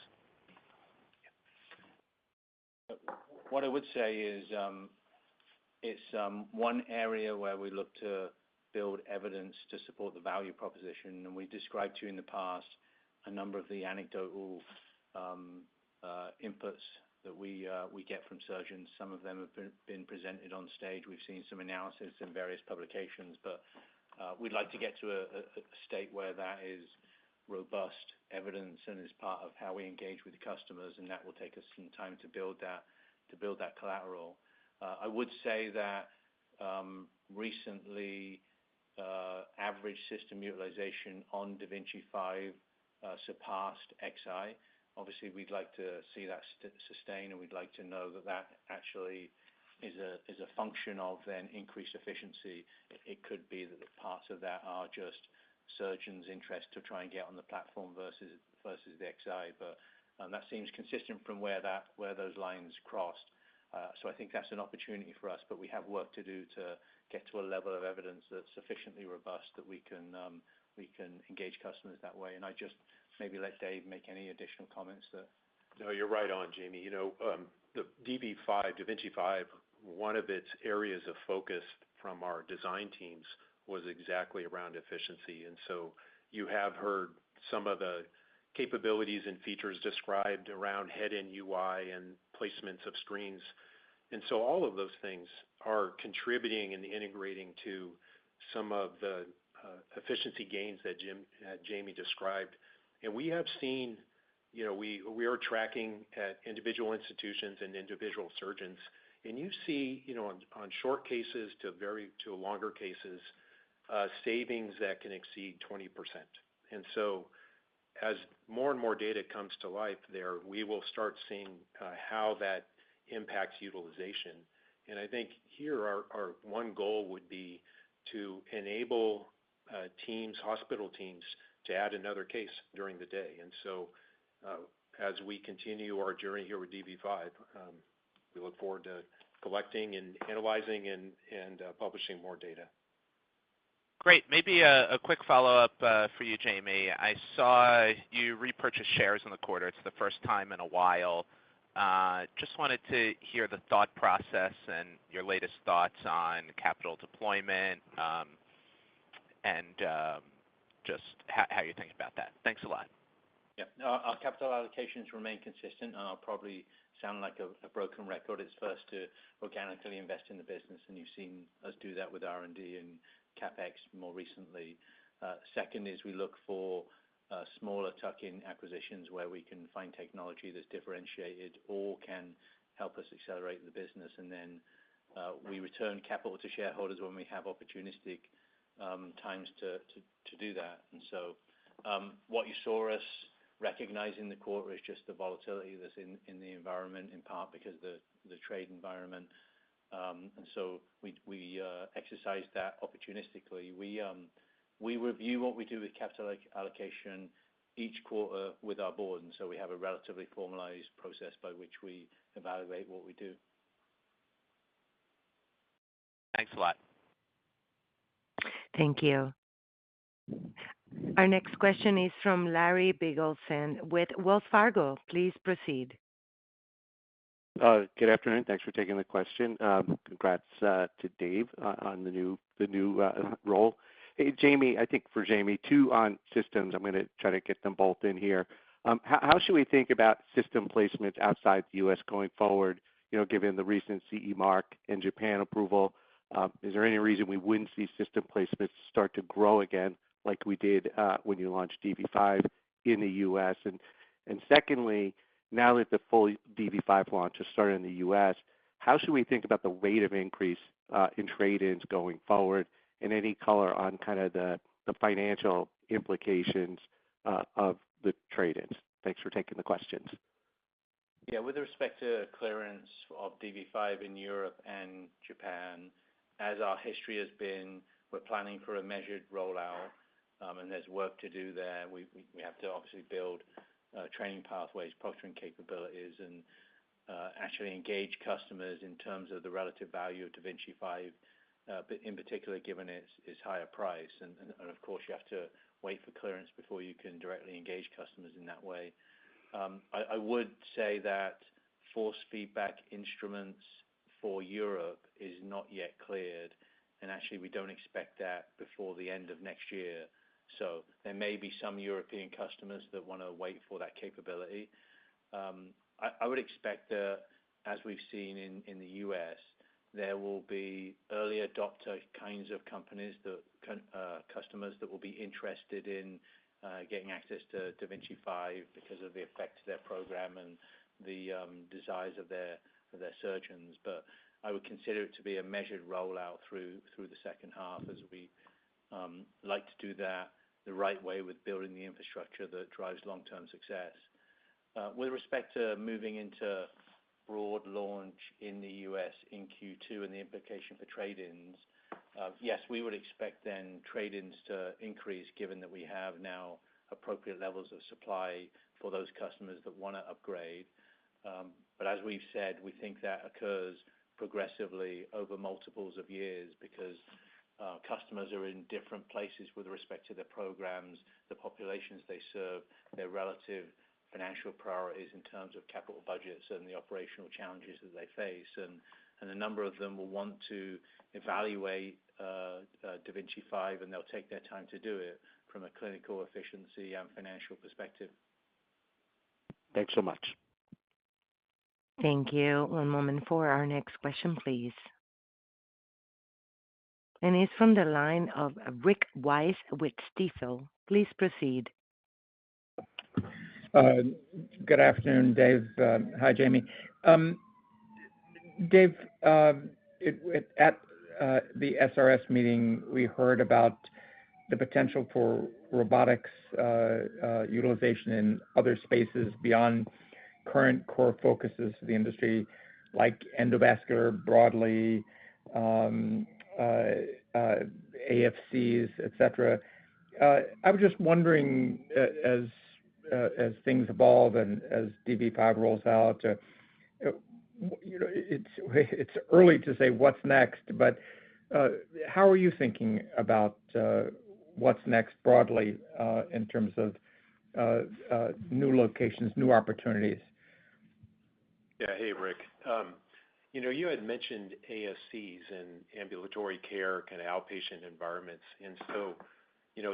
What I would say is it's one area where we look to build evidence to support the value proposition. And we described to you in the past a number of the anecdotal inputs that we get from surgeons. Some of them have been presented on stage. We've seen some analysis in various publications, but we'd like to get to a state where that is robust evidence and is part of how we engage with the customers, and that will take us some time to build that collateral. I would say that recently average system utilization on da Vinci 5 surpassed Xi. Obviously, we'd like to see that sustain, and we'd like to know that that actually is a function of then increased efficiency. It could be that parts of that are just surgeons' interest to try and get on the platform versus the Xi, but that seems consistent from where those lines crossed. So I think that's an opportunity for us, but we have work to do to get to a level of evidence that's sufficiently robust that we can engage customers that way. And I just maybe let Dave make any additional comments that. No, you're right on, Jamie. The DV5, da Vinci 5, one of its areas of focus from our design teams was exactly around efficiency. And so you have heard some of the capabilities and features described around head-in UI and placements of screens. And so all of those things are contributing and integrating to some of the efficiency gains that Jamie described. And we have seen, we are tracking at individual institutions and individual surgeons, and you see, on short cases to longer cases, savings that can exceed 20%. And so as more and more data comes to life there, we will start seeing how that impacts utilization. And I think here our one goal would be to enable teams, hospital teams, to add another case during the day. And so as we continue our journey here with DV5, we look forward to collecting and analyzing and publishing more data. Great. Maybe a quick follow-up for you, Jamie. I saw you repurchase shares in the quarter. It's the first time in a while. Just wanted to hear the thought process and your latest thoughts on capital deployment and just how you think about that. Thanks a lot. Yeah, our capital allocations remain consistent, and I'll probably sound like a broken record. It's first to organically invest in the business, and you've seen us do that with R&D and CapEx more recently. Second is we look for smaller tuck-in acquisitions where we can find technology that's differentiated or can help us accelerate the business. And then we return capital to shareholders when we have opportunistic times to do that. And so what you saw us recognize in the quarter is just the volatility that's in the environment, in part because the trade environment. And so we exercise that opportunistically. We review what we do with capital allocation each quarter with our board, and so we have a relatively formalized process by which we evaluate what we do. Thanks a lot. Thank you. Our next question is from Larry Biegelsen with Wells Fargo. Please proceed. Good afternoon. Thanks for taking the question. Congrats to Dave on the new role. Hey, Jamie, I think for Jamie, two on systems. I'm going to try to get them both in here. How should we think about system placements outside the U.S. going forward, given the recent CE mark and Japan approval? Is there any reason we wouldn't see system placements start to grow again like we did when you launched DV5 in the U.S.? And secondly, now that the full DV5 launch has started in the U.S., how should we think about the rate of increase in trade-ins going forward, and any color on kind of the financial implications of the trade-ins? Thanks for taking the questions. Yeah, with respect to clearance of DV5 in Europe and Japan, as our history has been, we're planning for a measured rollout, and there's work to do there. We have to obviously build training pathways, proctoring capabilities, and actually engage customers in terms of the relative value of da Vinci 5, but in particular, given its higher price. And of course, you have to wait for clearance before you can directly engage customers in that way. I would say that force feedback instruments for Europe is not yet cleared, and actually we don't expect that before the end of next year. So there may be some European customers that want to wait for that capability. I would expect that, as we've seen in the US, there will be early adopter kinds of companies customers that will be interested in getting access to da Vinci 5 because of the effect to their program and the desires of their surgeons. But I would consider it to be a measured rollout through the second half, as we like to do that the right way with building the infrastructure that drives long-term success. With respect to moving into broad launch in the US in Q2 and the implication for trade-ins, yes, we would expect then trade-ins to increase, given that we have now appropriate levels of supply for those customers that want to upgrade. But as we've said, we think that occurs progressively over multiples of years because customers are in different places with respect to their programs, the populations they serve, their relative financial priorities in terms of capital budgets and the operational challenges that they face. And a number of them will want to evaluate da Vinci 5, and they'll take their time to do it from a clinical efficiency and financial perspective. Thanks so much. Thank you. One moment for our next question, please. And it's from the line of Rick Wise with Stifel. Please proceed. Good afternoon, Dave. Hi, Jamie. Dave, at the SRS meeting, we heard about the potential for robotics utilization in other spaces beyond current core focuses of the industry, like endovascular broadly, AFCs, etc. I was just wondering, as things evolve and as DV5 rolls out, it's early to say what's next, but how are you thinking about what's next broadly in terms of new locations, new opportunities? Yeah, hey, Rick. You had mentioned ASCs and ambulatory care, kind of outpatient environments. And so,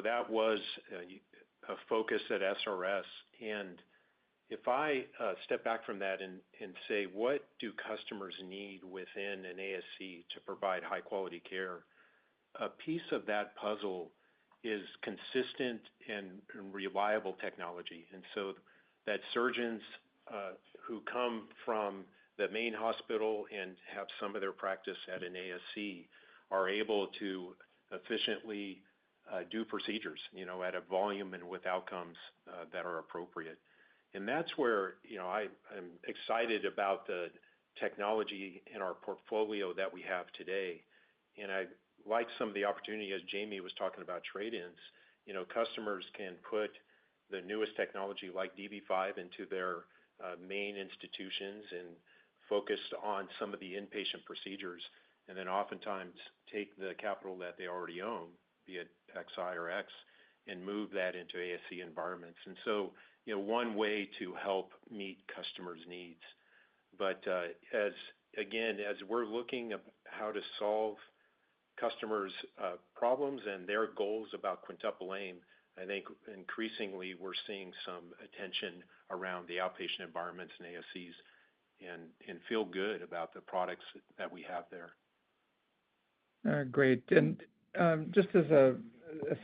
that was a focus at SRS. And if I step back from that and say, what do customers need within an ASC to provide high-quality care? A piece of that puzzle is consistent and reliable technology. And so that surgeons who come from the main hospital and have some of their practice at an ASC are able to efficiently do procedures, at a volume and with outcomes that are appropriate. And that's where, I'm excited about the technology in our portfolio that we have today. And I like some of the opportunity, as Jamie was talking about trade-ins. Customers can put the newest technology like DV5 into their main institutions and focus on some of the inpatient procedures, and then oftentimes take the capital that they already own, be it XI or X, and move that into ASC environments. And so, one way to help meet customers' needs. But as we're looking at how to solve customers' problems and their goals about quintuple aim, I think increasingly we're seeing some attention around the outpatient environments and ASCs, and feel good about the products that we have there. Great. And just as a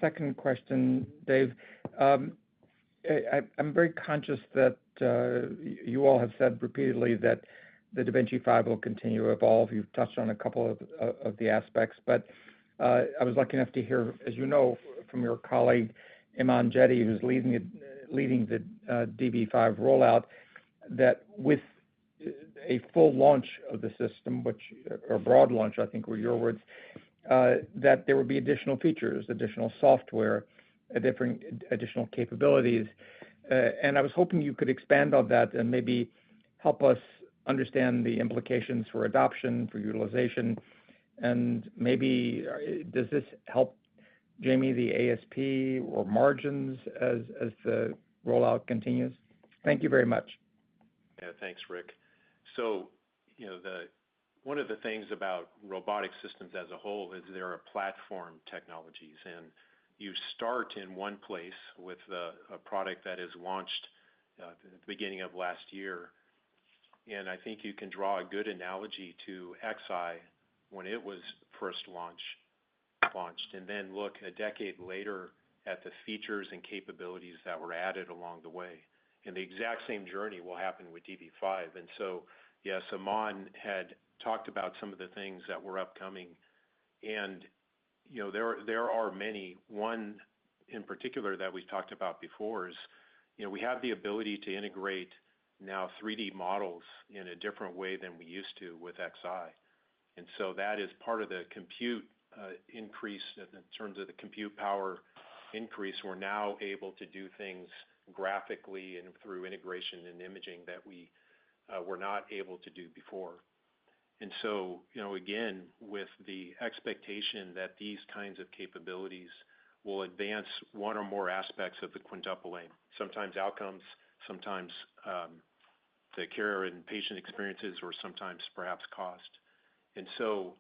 second question, Dave, I'm very conscious that you all have said repeatedly that the da Vinci 5 will continue to evolve. You've touched on a couple of the aspects, but I was lucky enough to hear, as you know, from your colleague Iman Jetty, who's leading the DV5 rollout, that with a full launch of the system, or broad launch, I think were your words, that there would be additional features, additional software, additional capabilities. And I was hoping you could expand on that and maybe help us understand the implications for adoption, for utilization, and maybe does this help, Jamie, the ASP or margins as the rollout continues? Thank you very much. Yeah, thanks, Rick. So, one of the things about robotic systems as a whole is there are platform technologies, and you start in one place with a product that is launched at the beginning of last year. And I think you can draw a good analogy to XI when it was first launched, and then look a decade later at the features and capabilities that were added along the way. And the exact same journey will happen with DV5. And so, yes, Aman had talked about some of the things that were upcoming, and there are many. One in particular that we've talked about before is, we have the ability to integrate now 3D models in a different way than we used to with XI. And so that is part of the compute increase in terms of the compute power increase. We're now able to do things graphically and through integration and imaging that we were not able to do before. And so, again, with the expectation that these kinds of capabilities will advance one or more aspects of the quintuple aim, sometimes outcomes, sometimes the care and patient experiences, or sometimes perhaps cost. And so,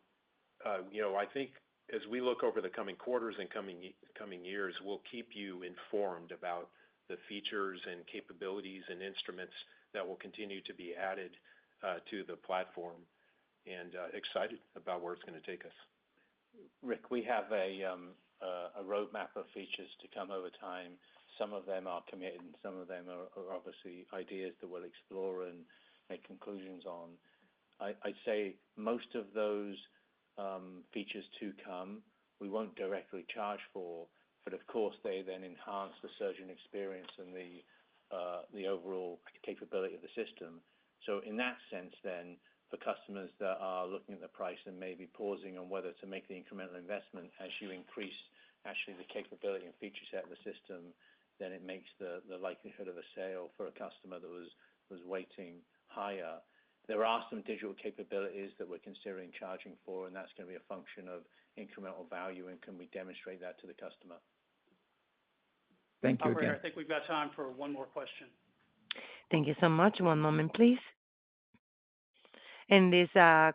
I think as we look over the coming quarters and coming years, we'll keep you informed about the features and capabilities and instruments that will continue to be added to the platform, and excited about where it's going to take us. Rick, we have a roadmap of features to come over time. Some of them are committed, and some of them are obviously ideas that we'll explore and make conclusions on. I'd say most of those features to come, we won't directly charge for, but of course they then enhance the surgeon experience and the overall capability of the system. So in that sense, then, for customers that are looking at the price and maybe pausing on whether to make the incremental investment, as you increase actually the capability and feature set of the system, then it makes the likelihood of a sale for a customer that was waiting higher. There are some digital capabilities that we're considering charging for, and that's going to be a function of incremental value, and can we demonstrate that to the customer? Thank you Operator, again. I think we've got time for one more question. Thank you so much. One moment, please. And this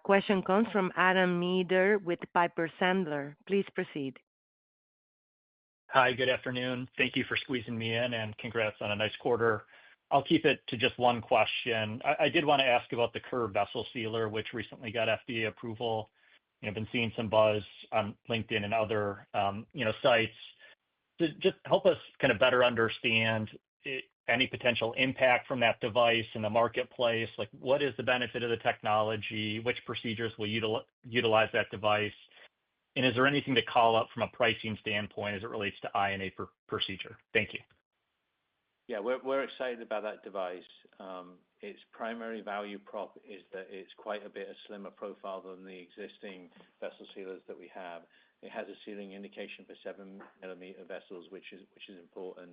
question comes from Adam Maeder with Piper Sandler. Please proceed. Hi, good afternoon. Thank you for squeezing me in, and congrats on a nice quarter. I'll keep it to just one question. I did want to ask about the Curve Vessel Sealer, which recently got FDA approval. I've been seeing some buzz on LinkedIn and other sites. To just help us kind of better understand any potential impact from that device in the marketplace. Like, what is the benefit of the technology? Which procedures will utilize that device? And is there anything to call up from a pricing standpoint as it relates to INA per procedure? Thank you. Yeah, we're excited about that device. Its primary value prop is that it's quite a bit a slimmer profile than the existing vessel sealers that we have. It has a sealing indication for 7mm vessels, which is important.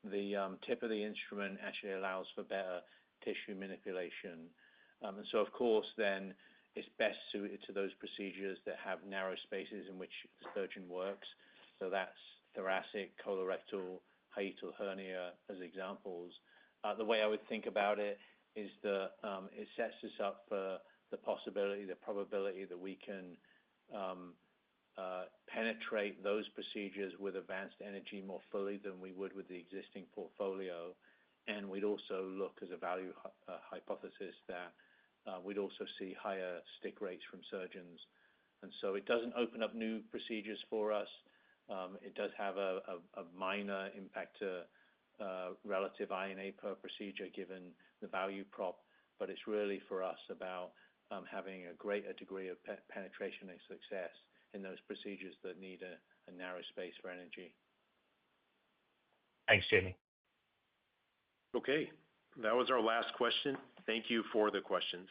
The tip of the instrument actually allows for better tissue manipulation. And so, of course, then it's best suited to those procedures that have narrow spaces in which the surgeon works. So that's thoracic, colorectal, hiatal hernia as examples. The way I would think about it is that it sets us up for the possibility, the probability that we can penetrate those procedures with advanced energy more fully than we would with the existing portfolio. And we'd also look as a value hypothesis that we'd also see higher stick rates from surgeons. And so it doesn't open up new procedures for us. It does have a minor impact to relative INA per procedure given the value prop, but it's really for us about having a greater degree of penetration and success in those procedures that need a narrow space for energy. Thanks, Jamie. Okay, that was our last question. Thank you for the questions.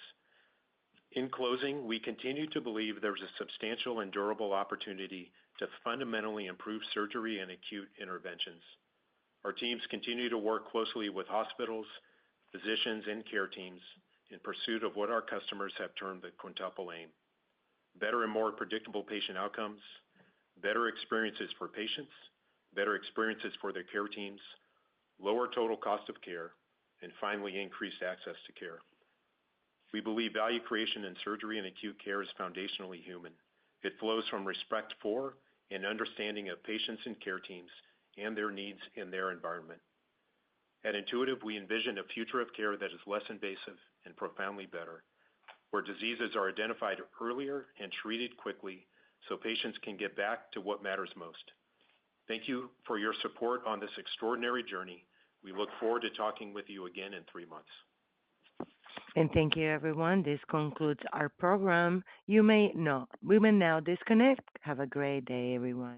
In closing, we continue to believe there's a substantial and durable opportunity to fundamentally improve surgery and acute interventions. Our teams continue to work closely with hospitals, physicians, and care teams in pursuit of what our customers have termed the quintuple aim: better and more predictable patient outcomes, better experiences for patients, better experiences for their care teams, lower total cost of care, and finally, increased access to care. We believe value creation in surgery and acute care is foundationally human. It flows from respect for and understanding of patients and care teams and their needs in their environment. At Intuitive, we envision a future of care that is less invasive and profoundly better, where diseases are identified earlier and treated quickly so patients can get back to what matters most. Thank you for your support on this extraordinary journey. We look forward to talking with you again in 3 months. And thank you, everyone. This concludes our program. We may now disconnect. Have a great day, everyone.